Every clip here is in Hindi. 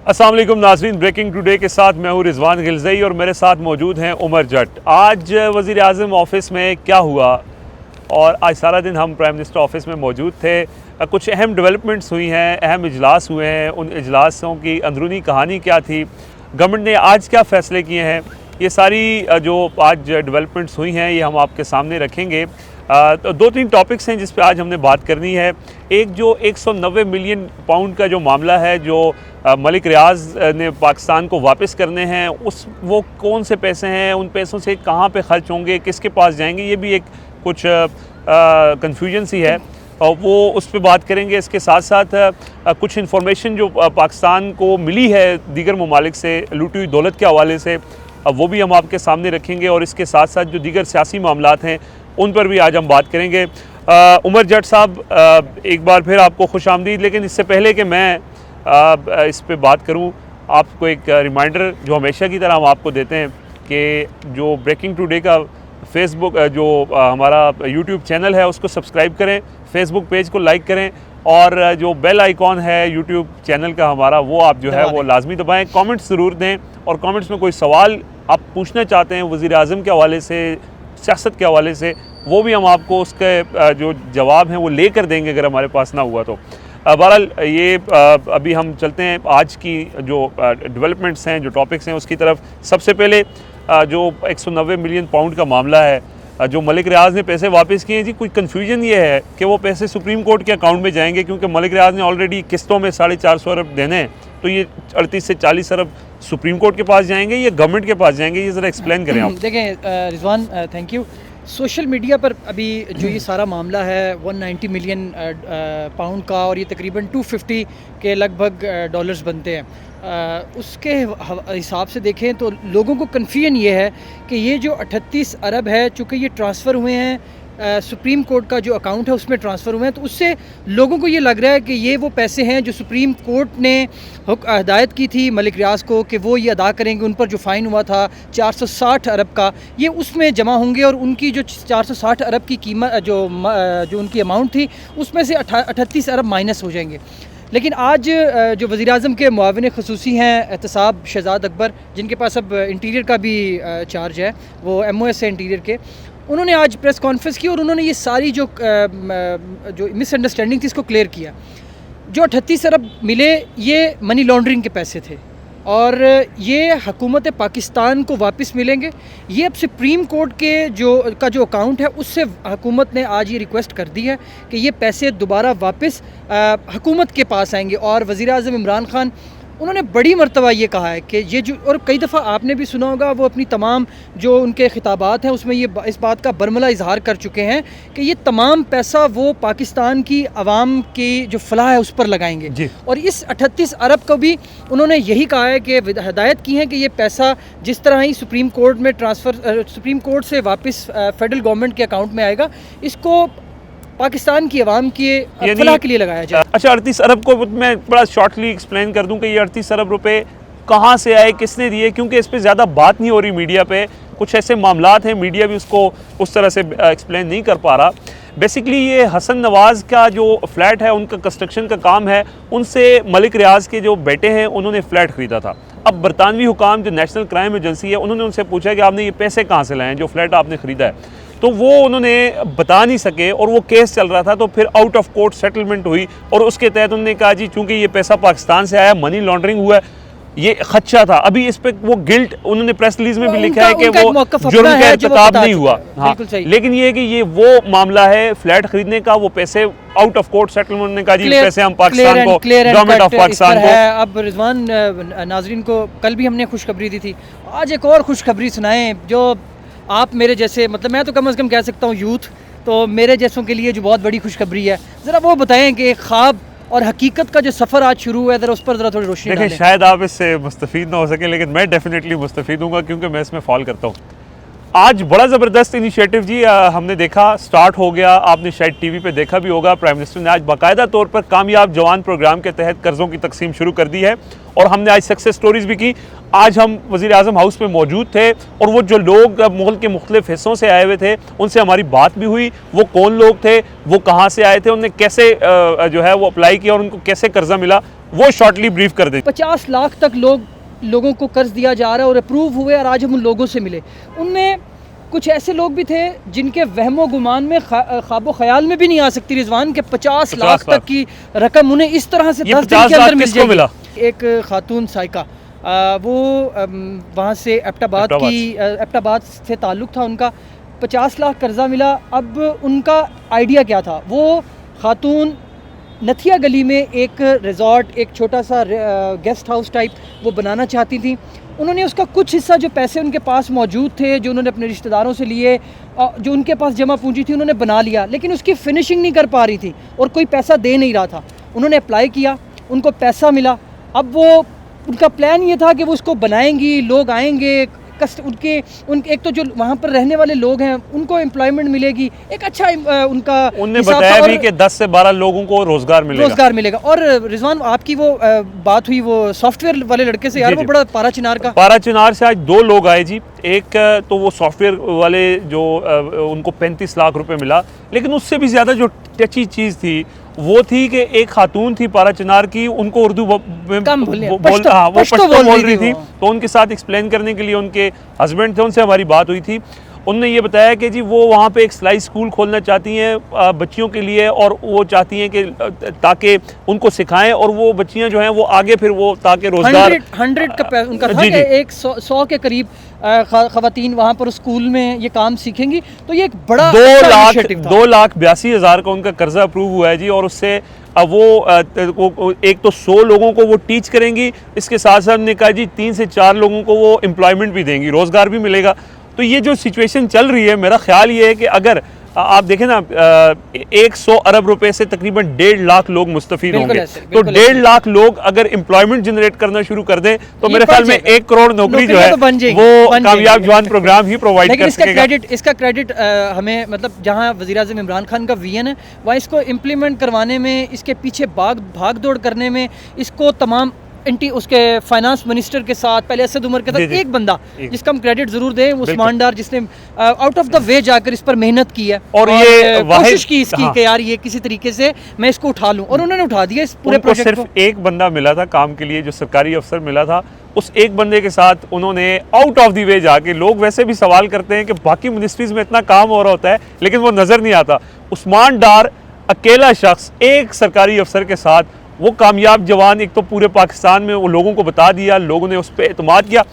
अस्सलाम वालेकुम नाज़रीन, ब्रेकिंग टुडे के साथ मैं हूँ रिजवान गिलज़ई और मेरे साथ मौजूद हैं उमर जट। आज वज़ीर आज़म ऑफ़िस में क्या हुआ, और आज सारा दिन हम प्राइम मिनिस्टर ऑफ़िस में मौजूद थे। कुछ अहम डेवलपमेंट्स हुई हैं, अहम इजलास हुए हैं। उन इजलासों की अंदरूनी कहानी क्या थी, गवर्नमेंट ने आज क्या फ़ैसले किए हैं, ये सारी जो आज डेवलपमेंट्स हुई हैं ये हम आपके सामने रखेंगे। तो दो तीन टॉपिक्स हैं जिस पे आज हमने बात करनी है। एक जो 190 मिलियन पाउंड का जो मामला है जो मलिक रियाज ने पाकिस्तान को वापस करने हैं, वो कौन से पैसे हैं, उन पैसों से कहाँ पे ख़र्च होंगे, किसके पास जाएंगे, ये भी एक कुछ कन्फ्यूजन सी है और वो उस पर बात करेंगे। इसके साथ साथ कुछ इन्फॉर्मेशन जो पाकिस्तान को मिली है दीगर ममालिक से लूटी हुई दौलत के हवाले से, वो भी हम आपके सामने रखेंगे। और इसके साथ साथ जो दीगर सियासी मामलात हैं उन पर भी आज हम बात करेंगे। उमर जट साहब, एक बार फिर आपको खुश आमदीद। लेकिन इससे पहले कि मैं इस पे बात करूं, आपको एक रिमाइंडर जो हमेशा की तरह हम आपको देते हैं कि जो ब्रेकिंग टुडे का फेसबुक जो हमारा यूट्यूब चैनल है उसको सब्सक्राइब करें, फेसबुक पेज को लाइक करें और जो बेल आइकॉन है यूट्यूब चैनल का हमारा वो आप जो है वो लाजमी दबाएँ। कमेंट्स ज़रूर दें और कमेंट्स में कोई सवाल आप पूछना चाहते हैं वज़ीर आज़म के हवाले से, सियासत के हवाले से, वो भी हम आपको उसके जो जवाब हैं वो लेकर देंगे अगर हमारे पास ना हुआ तो। बहरहाल ये अभी हम चलते हैं आज की जो डेवलपमेंट्स हैं, जो टॉपिक्स हैं उसकी तरफ। सबसे पहले जो 190 मिलियन पाउंड का मामला है, जो मलिक रियाज ने पैसे वापस किए हैं जी, कोई कन्फ्यूजन ये है कि वो पैसे सुप्रीम कोर्ट के अकाउंट में जाएंगे क्योंकि मलिक रियाज ने ऑलरेडी किस्तों में 450 अरब देने हैं, तो ये 38 से 40 अरब सुप्रीम कोर्ट के पास जाएंगे या गवर्नमेंट के पास जाएंगे, ये ज़रा एक्सप्लेन करें आप। देखें Rizwan, thank you. Social media पर अभी जो ये सारा मामला है 190 मिलियन पाउंड का, और ये तकरीबन 250 के लगभग डॉलर्स बनते हैं, उसके हिसाब से देखें तो लोगों को कन्फ्यूजन ये है कि ये जो 38 अरब है, चूँकि ये ट्रांसफ़र हुए हैं सुप्रीम कोर्ट का जो अकाउंट है उसमें ट्रांसफ़र हुए हैं, तो उससे लोगों को ये लग रहा है कि ये वो पैसे हैं जो सुप्रीम कोर्ट ने हिदायत की थी मलिक रियाज को कि वो ये अदा करेंगे। उन पर जो फ़ाइन हुआ था 460 अरब का, ये उसमें जमा होंगे और उनकी जो 460 अरब की कीमत जो उनकी अमाउंट थी उसमें से 38 अरब माइनस हो जाएंगे। लेकिन आज जो वज़ीर आज़म के मुआविन ख़ुसूसी हैं एहतसाब शहजाद अकबर, जिनके पास अब इंटीरियर का भी चार्ज है, वो MOS है इंटीरियर के, उन्होंने आज प्रेस कॉन्फ्रेंस की और उन्होंने ये सारी जो मिसअंडरस्टैंडिंग थी इसको क्लियर किया। जो 38 अरब मिले ये मनी लॉन्ड्रिंग के पैसे थे और ये हुकूमत पाकिस्तान को वापस मिलेंगे। ये अब सुप्रीम कोर्ट के जो अकाउंट है उससे हुकूमत ने आज ये रिक्वेस्ट कर दी है कि ये पैसे दोबारा वापस हुकूमत के पास आएंगे। और वज़ीर आज़म इमरान खान, उन्होंने बड़ी मर्तबा ये कहा है कि ये जो, और कई दफ़ा आपने भी सुना होगा, वो अपनी तमाम जो उनके खिताबात हैं उसमें ये इस बात का बरमला इजहार कर चुके हैं कि ये तमाम पैसा वो पाकिस्तान की आवाम की जो फलाह है उस पर लगाएंगे। और इस 38 अरब को भी उन्होंने यही कहा है कि हिदायत की है कि ये पैसा जिस तरह ही सुप्रीम कोर्ट में ट्रांसफ़र, सुप्रीम कोर्ट से वापस फेडरल गवर्नमेंट के अकाउंट में आएगा, इसको पाकिस्तान की आवाम के फलाह के लिए लगाया जाए। अच्छा, 38 अरब को मैं बड़ा शॉर्टली एक्सप्लेन कर दूं कि ये 38 अरब रुपए कहाँ से आए, किसने दिए, क्योंकि इस पे ज़्यादा बात नहीं हो रही मीडिया पे। कुछ ऐसे मामलात हैं मीडिया भी उसको उस तरह से एक्सप्लेन नहीं कर पा रहा। बेसिकली ये हसन नवाज़ का जो फ्लैट है, उनका कंस्ट्रक्शन का काम है, उनसे मलिक रियाज के जो बेटे हैं उन्होंने फ़्लैट ख़रीदा था। अब बरतानवी हुकाम जो नेशनल क्राइम एजेंसी है उन्होंने उनसे पूछा कि आपने ये पैसे कहाँ से लाए हैं जो फ्लैट आपने ख़रीदा है, तो वो उन्होंने बता नहीं सके और वो केस चल रहा था। तो फिर आउट ऑफ कोर्ट सेटलमेंट हुई और उसके तहत उन्होंने कहा जी चूँकि ये पैसा पाकिस्तान से आया, मनी लॉन्ड्रिंग हुआ है, ये खदशा था। अभी इस पे वो गिल्ट उन्होंने प्रेस रिलीज में भी लिखा है कि वो जुर्म का इर्तिकाब नहीं हुआ। हाँ, लेकिन ये कि ये वो मामला है फ्लैट खरीदने का, वो पैसे आउट ऑफ कोर्ट सेटलमेंट ने कहा जी पैसे हम पाकिस्तान को, गवर्नमेंट ऑफ पाकिस्तान को। अब रिजवान नाजरीन को कल भी हमने खुशखबरी दी थी, आज एक और खुशखबरी सुनाएं जो आप मेरे जैसे, मतलब मैं तो कम से कम कह सकता हूँ यूथ, तो मेरे जैसों के लिए जो बहुत बड़ी खुशखबरी है। ज़रा वो बताएं कि ख्वाब और हकीकत का जो सफ़र आज शुरू हुआ है, ज़रा उस पर ज़रा थोड़ी रोशनी डालें। शायद आप इससे मुस्तफ़ीद ना हो सके, लेकिन मैं डेफिनेटली मुस्तफ़ीद हूँगा क्योंकि मैं इसमें फॉलो करता हूँ। आज बड़ा ज़बरदस्त इनिशिएटिव जी हमने देखा स्टार्ट हो गया, आपने शायद टीवी पे देखा भी होगा। प्राइम मिनिस्टर ने आज बाकायदा तौर पर कामयाब जवान प्रोग्राम के तहत कर्ज़ों की तकसीम शुरू कर दी है और हमने आज सक्सेस स्टोरीज़ भी की। आज हम वज़ीर आज़म हाउस में मौजूद थे और वो जो लोग मुल्क के मुख्तलिफ हिस्सों से आए हुए थे उनसे हमारी बात भी हुई। वो कौन लोग थे, वो कहाँ से आए थे, उन्हें कैसे जो है वो अप्लाई किया और उनको कैसे कर्जा मिला, वो शॉर्टली ब्रीफ कर दें। 50 लाख तक लोगों को कर्ज दिया जा रहा है और अप्रूव हुए, और आज हम उन लोगों से मिले। उनमें कुछ ऐसे लोग भी थे जिनके वहमो गुमान में ख्वाबो ख्याल में भी नहीं आ सकती रिजवान के 50 लाख तक की रकम उन्हें इस तरह से 10 दिन के अंदर मिल जाएगी। एक खातून साइका, वो वहाँ से एबटाबाद से ताल्लुक़ था उनका, 50 लाख कर्जा मिला। अब उनका आइडिया क्या था, वो खातून नथिया गली में एक रिजॉर्ट, एक छोटा सा गेस्ट हाउस टाइप वो बनाना चाहती थी। उन्होंने उसका कुछ हिस्सा, जो पैसे उनके पास मौजूद थे, जो उन्होंने अपने रिश्तेदारों से लिए, जो उनके पास जमा पूंजी थी, उन्होंने बना लिया, लेकिन उसकी फिनिशिंग नहीं कर पा रही थी और कोई पैसा दे नहीं रहा था। उन्होंने अप्लाई किया, उनको पैसा मिला। अब उनका प्लान ये था कि वो उसको बनाएंगी, लोग आएंगे, उनके एक तो जो वहाँ पर रहने वाले लोग हैं उनको एम्प्लॉयमेंट मिलेगी, एक अच्छा उनने बताया भी कि 10 से 12 लोगों को रोजगार मिलेगा। और रिजवान, आपकी वो बात हुई वो सॉफ्टवेयर वाले लड़के से, यार वो बड़ा पारा चिनार से आज 2 लोग आए जी। एक तो वो सॉफ्टवेयर वाले जो उनको 35 लाख रुपए मिला, लेकिन उससे भी ज़्यादा जो टची चीज़ थी वो थी कि एक खातून थी पारा चिनार की, उनको उर्दू पश्तो बोल रही थी, तो उनके साथ एक्सप्लेन करने के लिए उनके हस्बैंड थे, उनसे हमारी बात हुई थी। उनने ये बताया कि जी वो वहाँ पे एक सिलाई स्कूल खोलना चाहती हैं बच्चियों के लिए, और वो चाहती हैं कि ताकि उनको सिखाएं और वो बच्चियाँ जो हैं वो आगे फिर वो ताकि रोजगार 100 का उनका था कि एक 100 के करीब ख़वातीन वहाँ पर स्कूल में ये काम सीखेंगी। तो ये एक बड़ा 2,82,000 का उनका कर्जा अप्रूव हुआ है जी। और उससे अब वो एक तो 100 लोगों को वो टीच करेंगी, इसके साथ साथ ने कहा जी 3 से 4 लोगों को वो एम्प्लॉयमेंट भी देंगी, रोज़गार भी मिलेगा। तो ये जो सिचुएशन चल रही है, मेरा ख्याल ये है कि अगर आप देखें ना 100 अरब रुपए से तकरीबन 1.5 लाख लोग मुस्तफीद होंगे, तो 1.5 लाख लोग अगर एम्प्लॉयमेंट जनरेट करना शुरू कर दें तो मेरे ख्याल में 1 करोड़ नौकरी जो है वो कामयाब जवान प्रोग्राम ही प्रोवाइड कर सकेगा। इसका क्रेडिट हमें, मतलब जहां वज़ीर आज़म इमरान खान का विजन है, वहाँ इसको इम्प्लीमेंट करवाने में, इसके पीछे भाग दौड़ करने में, इसको तमाम उसके फाइनेंस मिनिस्टर के साथ, पहले असद उमर के साथ एक बंदा जिसका हम क्रेडिट जरूर दें, उस्मान डार, जिसने आउट ऑफ द वे जाकर इस पर मेहनत की है और ये कोशिश की इसकी कि यार ये किसी तरीके से मैं इसको उठा लूं, और उन्होंने उठा दिया इस पूरे प्रोजेक्ट को। सिर्फ एक बंदा मिला था काम के लिए, जो सरकारी अफसर मिला था, उस एक बंदे के साथ उन्होंने आउट ऑफ द वे जाके, लोग वैसे भी सवाल करते हैं कि बाकी मिनिस्ट्रीज में इतना काम हो रहा होता है लेकिन वो नजर नहीं आता। उस्मान डार अकेला शख्स एक सरकारी अफसर के साथ, वो कामयाब जवान, एक तो पूरे पाकिस्तान में वो लोगों को बता दिया, लोगों ने उस पर एतमाद किया।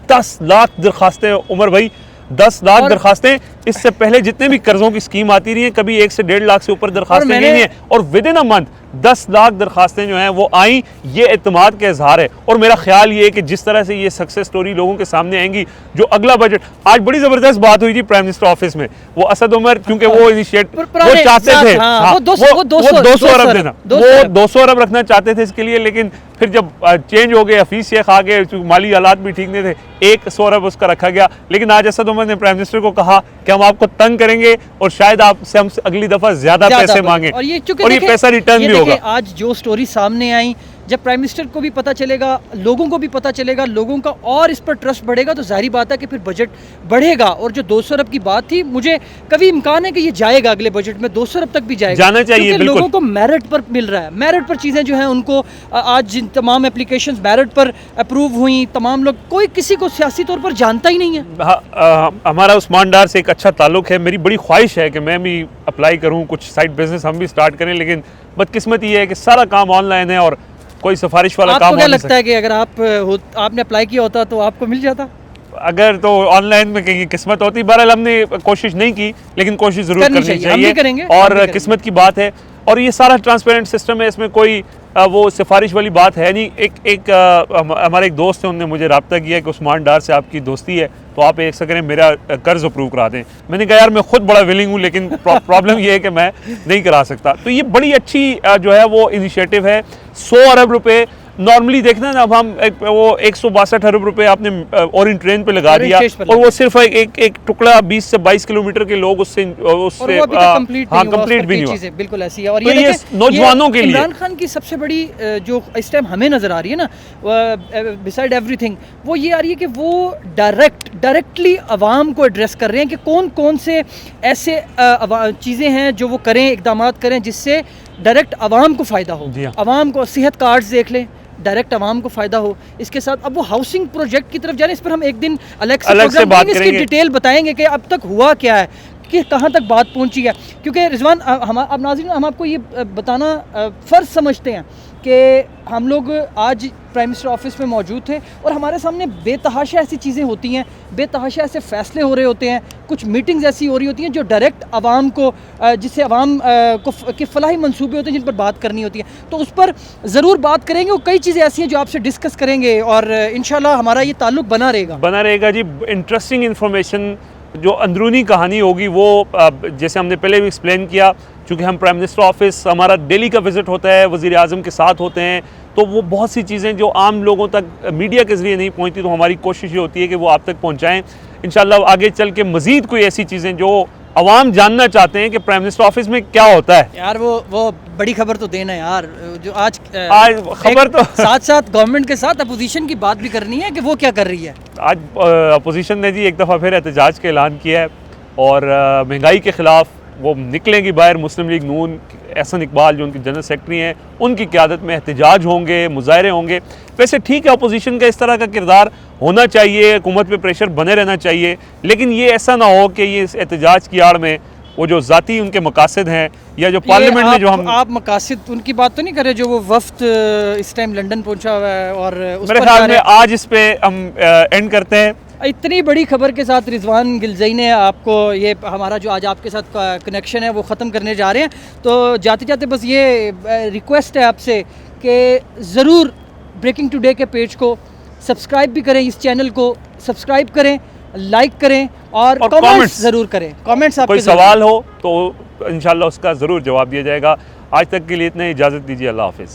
10 लाख दरखास्तें उमर भाई, 10 लाख दरखास्तें। इससे पहले जितने भी कर्जों की स्कीम आती रही है, कभी 1 से 1.5 लाख से ऊपर दरखास्तें नहीं है, और within a month 10 lakh दरखास्तें जो हैं वो आई। ये एतमाद का इजहार है, और मेरा ख्याल ये है कि जिस तरह से ये सक्सेस स्टोरी लोगों के सामने आएंगी, जो अगला बजट, आज बड़ी ज़बरदस्त बात हुई थी प्राइम मिनिस्टर ऑफिस में, वो असद उमर, क्योंकि वो इनिशिएट वो चाहते थे वो 200 अरब देना, वो 200 अरब रखना चाहते थे इसके लिए, लेकिन फिर जब चेंज हो गए, हफीज शेख आ गए, माली हालात भी ठीक नहीं थे, 100 अरब उसका रखा गया। लेकिन आज असद उमर ने प्राइम मिनिस्टर को कहा कि हम आपको तंग करेंगे और शायद आपसे हमसे अगली दफा ज्यादा पैसे मांगे, और ये पैसा रिटर्न भी होगा। आज जो स्टोरी सामने आई, जब प्राइम मिनिस्टर को भी पता चलेगा, लोगों को भी पता चलेगा, लोगों का और इस पर ट्रस्ट बढ़ेगा, तो जाहिर बात है कि फिर बजट बढ़ेगा। और जो 200 अरब की बात थी, मुझे कभी इम्कान है कि ये जाएगा अगले बजट में, 200 अरब तक भी जाना चाहिए। लोगों को मेरिट पर मिल रहा है, मेरिट पर चीज़ें जो हैं उनको, आज जिन तमाम एप्लीकेशंस मेरिट पर अप्रूव हुई, तमाम लोग, कोई किसी को सियासी तौर पर जानता ही नहीं है। हमारा उस्मान डार से एक अच्छा ताल्लुक है, मेरी बड़ी ख्वाहिश है कि मैं भी अप्लाई करूँ, कुछ साइड बिजनेस हम भी स्टार्ट करें, लेकिन बदकिस्मती ये है कि सारा काम ऑनलाइन है और कोई सिफारिश वाला काम। आपको क्या लगता है कि अगर आपने अप्लाई किया होता तो आपको मिल जाता? अगर तो ऑनलाइन में कहीं किस्मत होती। बहरहाल हमने कोशिश नहीं की, लेकिन कोशिश जरूर करनी चाहिए और किस्मत की बात है। और ये सारा ट्रांसपेरेंट सिस्टम है, इसमें कोई वो सिफारिश वाली बात है नहीं। हमारे एक दोस्त हैं, उन्होंने मुझे रब्ता किया कि उस्मान डार से आपकी दोस्ती है तो आप ऐसा करें मेरा कर्ज अप्रूव करा दें। मैंने कहा यार मैं खुद बड़ा विलिंग हूँ, लेकिन प्रॉब्लम ये है कि मैं नहीं करा सकता। तो ये बड़ी अच्छी जो है वो इनिशिएटिव है। 100 अरब रुपए नॉर्मली देखना ना, अब हम वो 162 अरब रुपए आपने ओरिएंट ट्रेन पे लगा ओरिएंट दिया, स्टेज पे और वो लगा सिर्फ एक टुकड़ा 20 से 22 किलोमीटर के लोग उससे और वो अभी तक कंप्लीट नहीं हुआ, कंप्लीट उस भी पर नहीं कई हुआ। चीज़ें बिल्कुल ऐसी है। और तो ये देखें, नौजवानों के लिए इमरान खान की सबसे बड़ी जो इस टाइम हमें नज़र आ रही है ना, बिसाइड एवरीथिंग, वो ये आ रही है कि वो डायरेक्टली आवाम को एड्रेस कर रहे हैं कि कौन कौन से ऐसे चीज़ें हैं जो वो करें, इकदाम करें जिससे डायरेक्ट आवाम को फ़ायदा हो। जी हाँ। आवाम को सेहत कार्ड्स देख लें, डायरेक्ट आवाम को फ़ायदा हो। इसके साथ अब वो हाउसिंग प्रोजेक्ट की तरफ जा रहे हैं, इस पर हम एक दिन अलग से अलग से प्रोग्राम बात करेंगे, इसकी करेंगे। डिटेल बताएंगे कि अब तक हुआ क्या है, कि कहाँ तक बात पहुँची है। क्योंकि रिजवान, हम अब नाज़रीन हम आपको ये बताना फ़र्ज़ समझते हैं कि हम लोग आज प्राइम मिनिस्टर ऑफिस में मौजूद थे और हमारे सामने बेतहाशा ऐसी चीज़ें होती हैं, बेतहाशा ऐसे फ़ैसले हो रहे होते हैं, कुछ मीटिंग्स ऐसी हो रही होती हैं जो डायरेक्ट आवाम को, जिससे आवाम के फलाही मंसूबे होते हैं जिन पर बात करनी होती है, तो उस पर ज़रूर बात करेंगे। और कई चीज़ें ऐसी हैं जो आपसे डिस्कस करेंगे और इंशाल्लाह हमारा ये ताल्लुक बना रहेगा जी। इंटरेस्टिंग इन्फॉर्मेशन, जो अंदरूनी कहानी होगी वो जैसे हमने पहले भी एक्सप्लेन किया, चूँकि हम प्राइम मिनिस्टर ऑफिस हमारा डेली का विज़िट होता है, वज़ीर आज़म के साथ होते हैं, तो वो बहुत सी चीज़ें जो आम लोगों तक मीडिया के ज़रिए नहीं पहुंचती, तो हमारी कोशिश ये होती है कि वो आप तक पहुंचाएं। इंशाल्लाह आगे चल के मज़ीद कोई ऐसी चीज़ें जो आवाम जानना चाहते हैं कि प्राइम मिनिस्टर ऑफिस में क्या होता है। यार वो बड़ी खबर तो देना यार, जो आज खबर तो साथ साथ गवर्नमेंट के साथ अपोजिशन की बात भी करनी है कि वो क्या कर रही है। आज अपोजिशन ने जी एक दफ़ा फिर एहतजाज का ऐलान किया है और महंगाई के ख़िलाफ़ वो निकलेंगी बाहर। मुस्लिम लीग नून, एहसन इकबाल जो उनकी जनरल सेक्रेटरी हैं, उनकी क़यादत में एहतजाज होंगे, मुजाहरे होंगे। वैसे ठीक है, अपोजिशन का इस तरह का किरदार होना चाहिए, हुकूमत पे प्रेशर बने रहना चाहिए, लेकिन ये ऐसा ना हो कि ये इस एहतजाज की आड़ में वो जो ज़ाती उनके मकासद हैं या जो पार्लियामेंट में जो हम आप मकासद उनकी बात तो नहीं कर रहे, जो वो वफ्द इस टाइम लंदन पहुंचा हुआ है और मेरे ख्याल में आज इस पे हम एंड करते हैं। इतनी बड़ी खबर के साथ रिजवान गिलज़ई ने आपको ये हमारा जो आज आपके साथ कनेक्शन है वो ख़त्म करने जा रहे हैं। तो जाते जाते बस ये रिक्वेस्ट है आपसे कि ज़रूर ब्रेकिंग टुडे के पेज को सब्सक्राइब भी करें, इस चैनल को सब्सक्राइब करें, लाइक करें और कमेंट्स ज़रूर करें। कमेंट्स आपके कोई सवाल हो तो इंशाल्लाह उसका ज़रूर जवाब दिया जाएगा। आज तक के लिए इतना ही, इजाज़त दीजिए। अल्लाह हाफ़िज़।